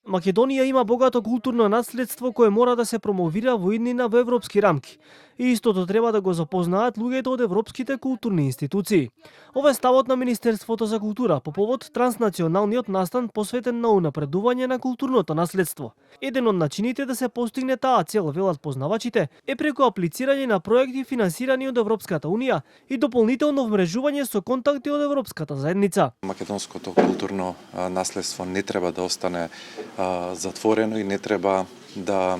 Македонија има богато културно наследство кое мора да се промовира во иднина во европски рамки. И истото треба да го запознаат луѓето од европските културни институции. Ова е ставот на Министерството за култура по повод транснационалниот настан посветен на унапредување на културното наследство. Еден од начините да се постигне таа цел, велат познавачите, е преку аплицирање на проекти финансирани од Европската унија и дополнително вмрежување со контакти од Европската заедница. Македонското културно наследство не треба да остане затворено и не треба да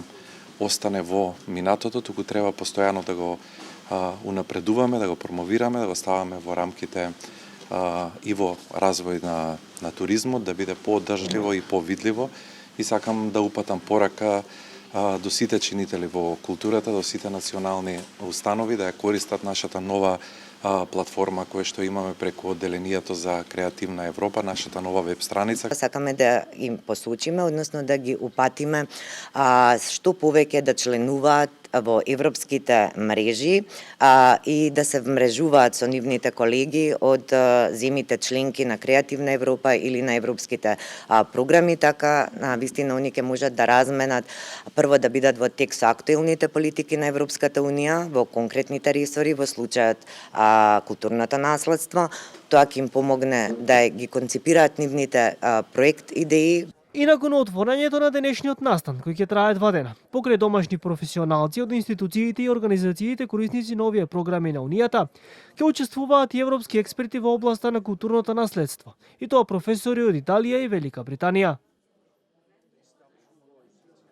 остане во минатото, туку треба постојано да го унапредуваме, да го промовираме, да го ставаме во рамките и во развој на туризмот, да биде поодржливо и повидливо. И сакам да упатам порака до сите чинители во културата, до сите национални установи да ја користат нашата нова платформа која што имаме преку одделението за креативна Европа, нашата нова веб страница. Сакаме да им посочиме, односно да ги упатиме што повеќе да членуваат во европските мрежи и да се вмрежуваат со нивните колеги од земјите членки на Креативна Европа или на европските програми, така навистина они ќе можат да разменат, прво да бидат во тек со актуелните политики на Европската унија, во конкретните ресори, во случајот културното наследство. Тоа ќе им помогне да ги концепираат нивните проект идеи. И након отворањето на денешниот настан, кој ќе трае 2 дена, покрај домашни професионалци од институциите и организациите корисници на овие програми на Унијата, ќе учествуваат и европски експерти во областа на културното наследство, и тоа професори од Италија и Велика Британија.